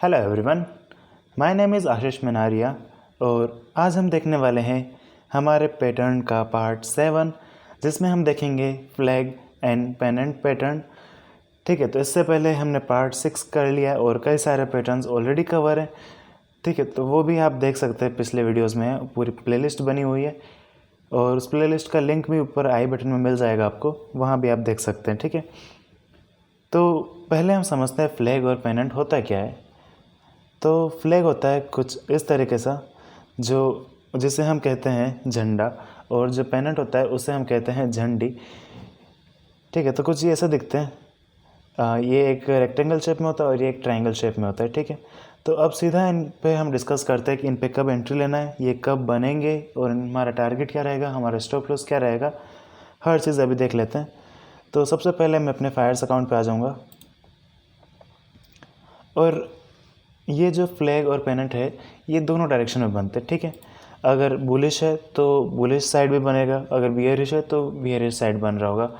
Hello everyone, my name is Ashish Manaria और आज हम देखने वाले हैं हमारे पैटर्न का पार्ट 7 जिसमें हम देखेंगे फ्लैग एंड पेनेंट पैटर्न। ठीक है, तो इससे पहले हमने पार्ट 6 कर लिया और कई सारे पैटर्न्स ऑलरेडी कवर हैं। ठीक है, तो वो भी आप देख सकते हैं, पिछले वीडियोस में पूरी प्लेलिस्ट बनी हुई है और उस प्लेलिस्ट का लिंक भी ऊपर आई बटन में मिल जाएगा आपको, वहाँ भी आप देख सकते हैं। ठीक है, तो पहले हम समझते हैं फ्लैग और पेनेंट होता क्या है। तो फ्लैग होता है कुछ इस तरीके सा जिसे हम कहते हैं झंडा, और जो पेनेंट होता है उसे हम कहते हैं झंडी। ठीक है, तो कुछ ये ऐसे दिखते हैं, ये एक रेक्टेंगल शेप में होता है और ये एक ट्रायंगल शेप में होता है। ठीक है, तो अब सीधा इन पे हम डिस्कस करते हैं कि इन पे कब एंट्री लेना है, ये कब बनेंगे और हमारा टारगेट क्या रहेगा, हमारा स्टॉप लॉस क्या रहेगा, हर चीज़ अभी देख लेते हैं। तो सबसे पहले मैं अपने फायर्स अकाउंट पे आ जाऊँगा और ये जो फ्लैग और पेनेंट है ये दोनों डायरेक्शन में बनते हैं। ठीक है, अगर बुलिश है तो बुलिश साइड भी बनेगा, अगर बियरिश है तो बियरिश साइड बन रहा होगा।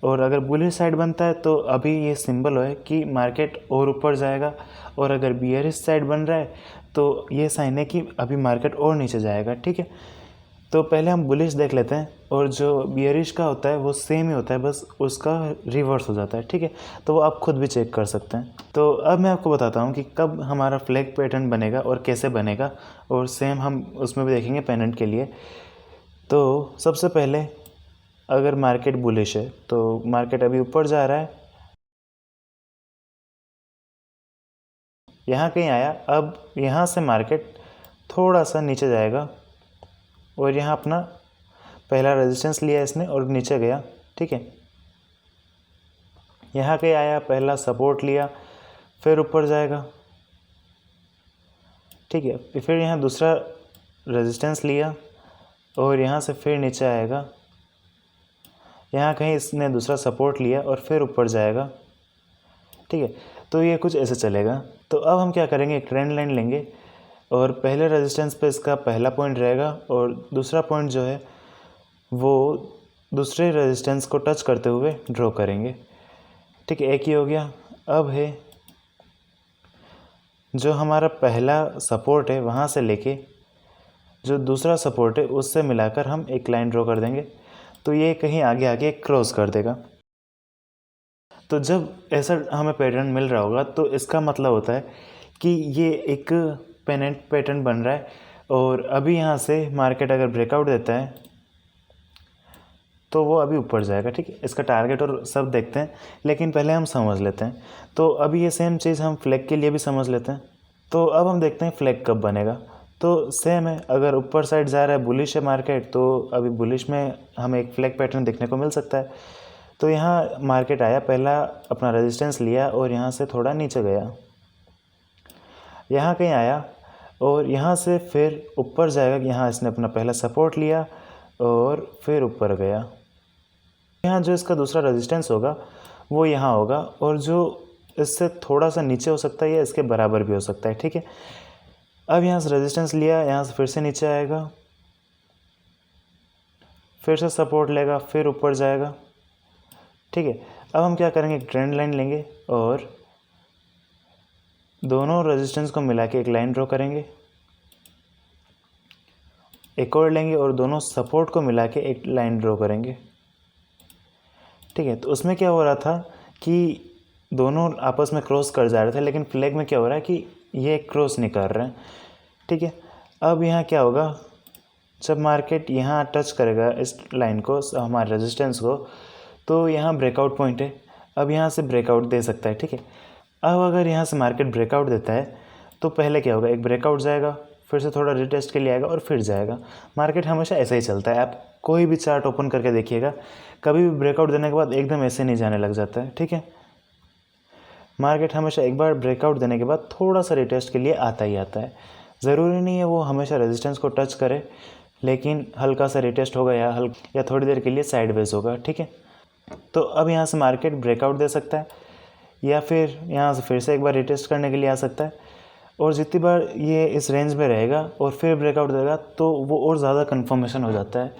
और अगर बुलिश साइड बनता है तो अभी ये सिंबल है कि मार्केट और ऊपर जाएगा, और अगर बियरिश साइड बन रहा है तो ये साइन है कि अभी मार्केट और नीचे जाएगा। ठीक है, तो पहले हम बुलिश देख लेते हैं, और जो बियरिश का होता है वो सेम ही होता है, बस उसका रिवर्स हो जाता है। ठीक है, तो वो आप खुद भी चेक कर सकते हैं। तो अब मैं आपको बताता हूँ कि कब हमारा फ्लैग पैटर्न बनेगा और कैसे बनेगा, और सेम हम उसमें भी देखेंगे पेनेंट के लिए। तो सबसे पहले अगर मार्केट बुलिश है तो मार्केट अभी ऊपर जा रहा है, यहाँ कहीं आया, अब यहाँ से मार्केट थोड़ा सा नीचे जाएगा और यहाँ अपना पहला रेजिस्टेंस लिया इसने और नीचे गया। ठीक है, यहाँ कहीं आया, पहला सपोर्ट लिया, फिर ऊपर जाएगा। ठीक है, फिर यहाँ दूसरा रेजिस्टेंस लिया और यहाँ से फिर नीचे आएगा, यहाँ कहीं इसने दूसरा सपोर्ट लिया और फिर ऊपर जाएगा। ठीक है, तो ये कुछ ऐसे चलेगा। तो अब हम क्या करेंगे, एक ट्रेंड लाइन लेंगे और पहले रेजिस्टेंस पे इसका पहला पॉइंट रहेगा और दूसरा पॉइंट जो है वो दूसरे रेजिस्टेंस को टच करते हुए ड्रॉ करेंगे। ठीक है, एक ही हो गया। अब है जो हमारा पहला सपोर्ट है वहाँ से लेके जो दूसरा सपोर्ट है उससे मिलाकर हम एक लाइन ड्रॉ कर देंगे, तो ये कहीं आगे आगे क्रॉस कर देगा। तो जब ऐसा हमें पैटर्न मिल रहा होगा तो इसका मतलब होता है कि ये एक पेनेंट पैटर्न बन रहा है, और अभी यहाँ से मार्केट अगर ब्रेकआउट देता है तो वो अभी ऊपर जाएगा। ठीक है, इसका टारगेट और सब देखते हैं, लेकिन पहले हम समझ लेते हैं। तो अभी ये सेम चीज़ हम फ्लैग के लिए भी समझ लेते हैं। तो अब हम देखते हैं फ्लैग कब बनेगा। तो सेम है, अगर ऊपर साइड जा रहा है, बुलिश है मार्केट, तो अभी बुलिश में हमें एक फ्लैग पैटर्न देखने को मिल सकता है। तो यहाँ मार्केट आया, पहला अपना रेजिस्टेंस लिया और यहाँ से थोड़ा नीचे गया, यहाँ कहीं आया और यहाँ से फिर ऊपर जाएगा। यहाँ इसने अपना पहला सपोर्ट लिया और फिर ऊपर गया। यहाँ जो इसका दूसरा रेजिस्टेंस होगा वो यहाँ होगा, और जो इससे थोड़ा सा नीचे हो सकता है या इसके बराबर भी हो सकता है। ठीक है, अब यहाँ से रेजिस्टेंस लिया, यहाँ से फिर से नीचे आएगा, फिर से सपोर्ट लेगा, फिर ऊपर जाएगा। ठीक है, अब हम क्या करेंगे, एक ट्रेंड लाइन लेंगे और दोनों रेजिस्टेंस को मिला के एक लाइन ड्रॉ करेंगे, एक और लेंगे और दोनों सपोर्ट को मिला के एक लाइन ड्रॉ करेंगे। ठीक है, तो उसमें क्या हो रहा था कि दोनों आपस में क्रॉस कर जा रहे थे, लेकिन फ्लैग में क्या हो रहा है कि ये क्रॉस नहीं कर रहे हैं। ठीक है, अब यहाँ क्या होगा, जब मार्केट यहाँ टच करेगा इस लाइन को, हमारे रेजिस्टेंस को, तो यहाँ ब्रेकआउट पॉइंट है, अब यहाँ से ब्रेकआउट दे सकता है। ठीक है, अब अगर यहाँ से मार्केट ब्रेकआउट देता है तो पहले क्या होगा, एक ब्रेकआउट जाएगा, फिर से थोड़ा रिटेस्ट के लिए आएगा और फिर जाएगा। मार्केट हमेशा ऐसा ही चलता है, आप कोई भी चार्ट ओपन करके देखिएगा, कभी भी ब्रेकआउट देने के बाद एकदम ऐसे नहीं जाने लग जाता है। ठीक है, मार्केट हमेशा एक बार ब्रेकआउट देने के बाद थोड़ा सा रिटेस्ट के लिए आता ही आता है। ज़रूरी नहीं है वो हमेशा रेजिस्टेंस को टच करे, लेकिन हल्का सा रिटेस्ट होगा या थोड़ी देर के लिए साइडवेज होगा। ठीक है, तो अब यहाँ से मार्केट ब्रेकआउट दे सकता है या फिर यहाँ से फिर से एक बार रिटेस्ट करने के लिए आ सकता है, और जितनी बार ये इस रेंज में रहेगा और फिर ब्रेकआउट देगा तो वो और ज़्यादा कन्फर्मेशन हो जाता है।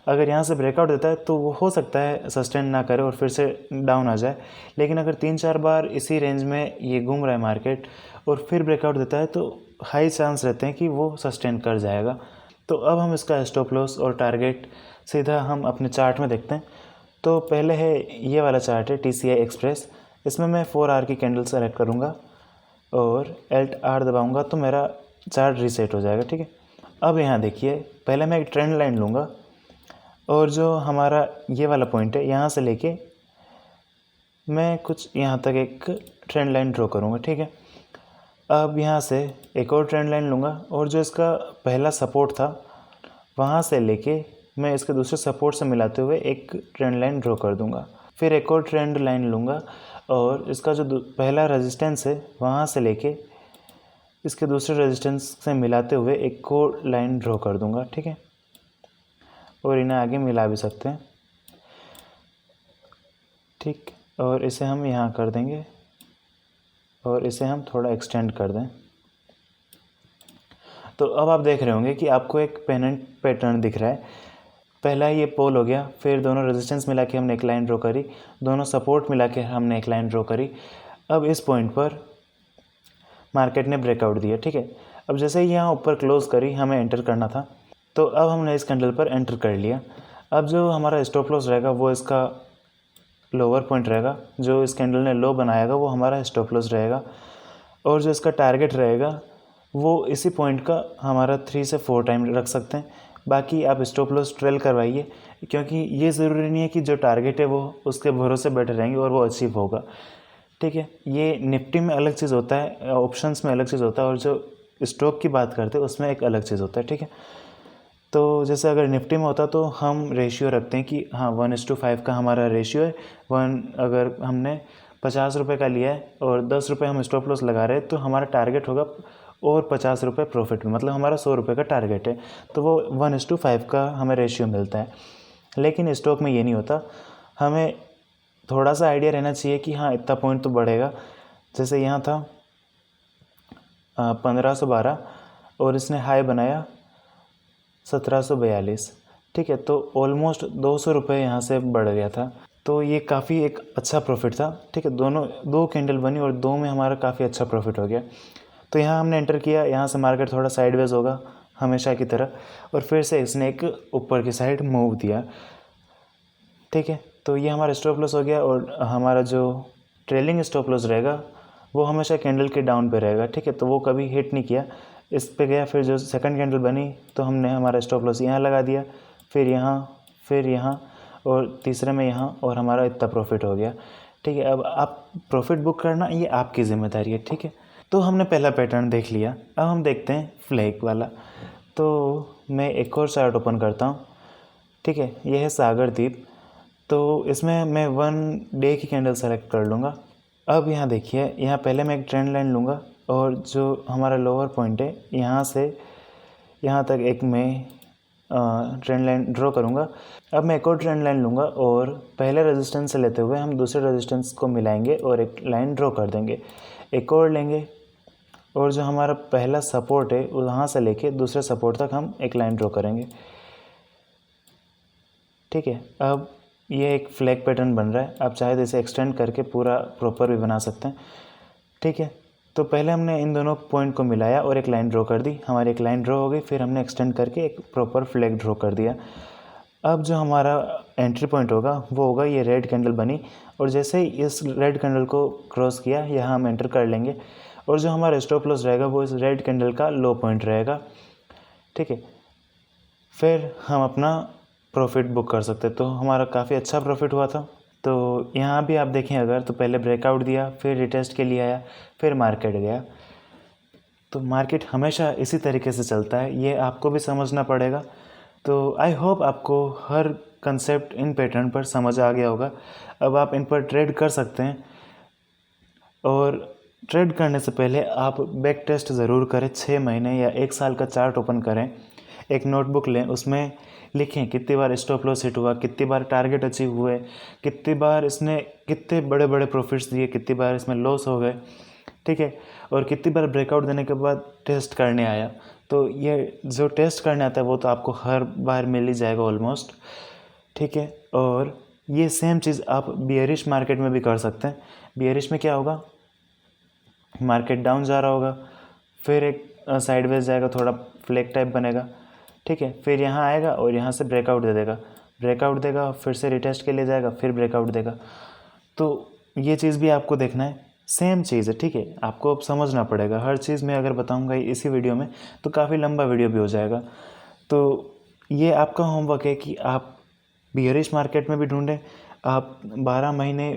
अगर यहाँ से ब्रेकआउट देता है तो वो हो सकता है सस्टेन ना करे और फिर से डाउन आ जाए, लेकिन अगर 3-4 बार इसी रेंज में ये घूम रहा है मार्केट और फिर ब्रेकआउट देता है तो हाई चांस रहते हैं कि वो सस्टेन कर जाएगा। तो अब हम इसका स्टॉप लॉस और टारगेट सीधा हम अपने चार्ट में देखते हैं। तो पहले है ये वाला चार्ट है TCI एक्सप्रेस, इसमें मैं 4 आवर की कैंडल सेलेक्ट करूँगा और Alt R दबाऊँगा तो मेरा चार्ट रीसेट हो जाएगा। ठीक है, अब यहाँ देखिए पहले मैं एक ट्रेंड लाइन लूँगा और जो हमारा ये वाला पॉइंट है यहाँ से लेके मैं कुछ यहाँ तक एक ट्रेंड लाइन ड्रॉ करूँगा। ठीक है, अब यहाँ से एक और ट्रेंड लाइन लूँगा और जो इसका पहला सपोर्ट था वहाँ से लेके मैं इसके दूसरे सपोर्ट से मिलाते हुए एक ट्रेंड लाइन ड्रॉ कर दूँगा। फिर एक और ट्रेंड लाइन लूँगा और इसका जो पहला रेजिस्टेंस है वहाँ से लेके इसके दूसरे रेजिस्टेंस से मिलाते हुए एक और लाइन ड्रॉ कर दूँगा। ठीक है, और इन्हें आगे मिला भी सकते हैं। ठीक, और इसे हम यहाँ कर देंगे और इसे हम थोड़ा एक्सटेंड कर दें। तो अब आप देख रहे होंगे कि आपको एक पेनेंट पैटर्न दिख रहा है। पहला ये पोल हो गया, फिर दोनों रेजिस्टेंस मिला के हमने एक लाइन ड्रॉ करी, दोनों सपोर्ट मिला के हमने एक लाइन ड्रॉ करी। अब इस पॉइंट पर मार्केट ने ब्रेकआउट दिया। ठीक है, अब जैसे ही यहाँ ऊपर क्लोज करी हमें एंटर करना था, तो अब हमने इस कैंडल पर एंटर कर लिया। अब जो हमारा स्टॉप लॉस रहेगा वो इसका लोअर पॉइंट रहेगा, जो इस कैंडल ने लो बनाएगा वो हमारा स्टॉप लॉस रहेगा, और जो इसका टारगेट रहेगा वो इसी पॉइंट का हमारा 3 से 4 टाइम रख सकते हैं। बाकी आप स्टॉप लॉस ट्रेल करवाइए, क्योंकि ये ज़रूरी नहीं है कि जो टारगेट है वो उसके भरोसे बैठे रहेंगे और वो अचीव होगा। ठीक है, ये निफ्टी में अलग चीज़ होता है, ऑप्शंस में अलग चीज़ होता है, और जो स्टॉक की बात करते हैं उसमें एक अलग चीज़ होता है। ठीक है, तो जैसे अगर निफ्टी में होता तो हम रेशियो रखते हैं कि हाँ 1:5 का हमारा रेशियो है। 1 अगर हमने 50 रुपये का लिया है और 10 रुपये हम स्टॉप लॉस लगा रहे हैं तो हमारा टारगेट होगा और 50 रुपये प्रॉफिट में, मतलब हमारा 100 रुपये का टारगेट है, तो वो 1:5 का हमें रेशियो मिलता है। लेकिन स्टॉक में ये नहीं होता, हमें थोड़ा सा आइडिया रहना चाहिए कि हाँ इतना पॉइंट तो बढ़ेगा। जैसे यहाँ था 1512 और इसने हाई बनाया 1742। ठीक है, तो ऑलमोस्ट 200 रुपये यहाँ से बढ़ गया था, तो ये काफ़ी एक अच्छा प्रॉफिट था। ठीक है, दोनों 2 कैंडल बनी और 2 में हमारा काफ़ी अच्छा प्रॉफिट हो गया। तो यहाँ हमने एंटर किया, यहाँ से मार्केट थोड़ा साइडवेज होगा हमेशा की तरह, और फिर से इसने एक ऊपर की साइड मूव दिया। ठीक है, तो ये हमारा स्टॉप लॉस हो गया, और हमारा जो ट्रेलिंग स्टॉप लॉस रहेगा वो हमेशा कैंडल के डाउन पे रहेगा। ठीक है, तो वो कभी हिट नहीं किया, इस पे गया। फिर जो सेकंड कैंडल बनी तो हमने हमारा स्टॉप लॉस यहाँ लगा दिया, फिर यहाँ और तीसरे में यहाँ, और हमारा इतना प्रॉफिट हो गया। ठीक है, अब आप प्रॉफिट बुक करना ये आपकी ज़िम्मेदारी है। ठीक है, तो हमने पहला पैटर्न देख लिया, अब हम देखते हैं फ्लैग वाला। तो मैं एक और चार्ट ओपन करता हूँ। ठीक है, यह है सागर द्वीप, तो इसमें मैं 1 डे की कैंडल सेलेक्ट कर लूँगा। अब यहाँ देखिए, यहाँ पहले मैं एक ट्रेंड लाइन लूँगा और जो हमारा लोअर पॉइंट है यहाँ से यहाँ तक एक मैं ट्रेंड लाइन ड्रॉ करूँगा। अब मैं एक और ट्रेंड लाइन लूँगा और पहले रेजिस्टेंस से लेते हुए हम दूसरे रेजिस्टेंस को मिलाएंगे और एक लाइन ड्रॉ कर देंगे। एक और लेंगे और जो हमारा पहला सपोर्ट है वहाँ से लेके दूसरे सपोर्ट तक हम एक लाइन ड्रॉ करेंगे। ठीक है, अब ये एक फ्लैग पैटर्न बन रहा है, आप चाहे तो इसे एक्सटेंड करके पूरा प्रॉपर भी बना सकते हैं। ठीक है, तो पहले हमने इन दोनों पॉइंट को मिलाया और एक लाइन ड्रॉ कर दी, हमारी एक लाइन ड्रॉ हो गई, फिर हमने एक्सटेंड करके एक प्रॉपर फ्लैग ड्रॉ कर दिया। अब जो हमारा एंट्री पॉइंट होगा वो होगा ये रेड कैंडल बनी, और जैसे ही इस रेड कैंडल को क्रॉस किया यहाँ हम एंटर कर लेंगे, और जो हमारा स्टॉप लॉस रहेगा वो इस रेड कैंडल का लो पॉइंट रहेगा। ठीक है, फिर हम अपना प्रॉफिट बुक कर सकते, तो हमारा काफ़ी अच्छा प्रॉफिट हुआ था। तो यहाँ भी आप देखें अगर, तो पहले ब्रेकआउट दिया, फिर रिटेस्ट के लिए आया, फिर मार्केट गया। तो मार्केट हमेशा इसी तरीके से चलता है, ये आपको भी समझना पड़ेगा। तो आई होप आपको हर कंसेप्ट इन पैटर्न पर समझ आ गया होगा। अब आप इन पर ट्रेड कर सकते हैं, और ट्रेड करने से पहले आप बैक टेस्ट ज़रूर करें। 6 महीने या 1 साल का चार्ट ओपन करें, एक नोटबुक लें, उसमें लिखें कितनी बार स्टॉप लॉस हिट हुआ, कितनी बार टारगेट अचीव हुए, कितनी बार इसने कितने बड़े बड़े प्रॉफिट्स दिए, कितनी बार इसमें लॉस हो गए। ठीक है, और कितनी बार ब्रेकआउट देने के बाद टेस्ट करने आया। तो ये जो टेस्ट करने आता है वो तो आपको हर बार मिल ही जाएगा ऑलमोस्ट, ठीक है। और ये सेम चीज़ आप बियरिश मार्केट में भी कर सकते हैं। बियरिश में क्या होगा, मार्केट डाउन जा रहा होगा, फिर एक साइडवेज जाएगा, थोड़ा फ्लैग टाइप बनेगा, ठीक है, फिर यहाँ आएगा और यहाँ से ब्रेकआउट दे देगा, ब्रेकआउट देगा, फिर से रिटेस्ट के लिए जाएगा, फिर ब्रेकआउट देगा। तो ये चीज़ भी आपको देखना है, सेम चीज़ है, ठीक है। आपको अब समझना पड़ेगा हर चीज़ में, अगर बताऊंगा इसी वीडियो में तो काफ़ी लंबा वीडियो भी हो जाएगा। तो ये आपका होमवर्क है कि आप बियरिश मार्केट में भी ढूंढें, आप 12 महीने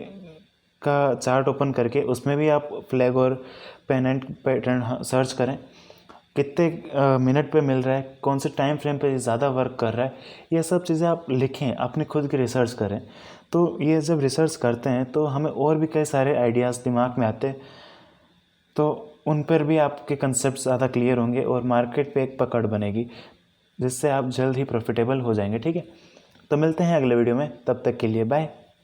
का चार्ट ओपन करके उसमें भी आप फ्लैग और पेनेंट पैटर्न सर्च करें, कितने मिनट पे मिल रहा है, कौन से टाइम फ्रेम पे ज़्यादा वर्क कर रहा है, ये सब चीज़ें आप लिखें, अपनी खुद की रिसर्च करें। तो ये जब रिसर्च करते हैं तो हमें और भी कई सारे आइडियाज़ दिमाग में आते हैं, तो उन पर भी आपके कंसेप्ट ज़्यादा क्लियर होंगे और मार्केट पे एक पकड़ बनेगी, जिससे आप जल्द ही प्रॉफिटेबल हो जाएंगे, ठीक है। तो मिलते हैं अगले वीडियो में, तब तक के लिए बाय।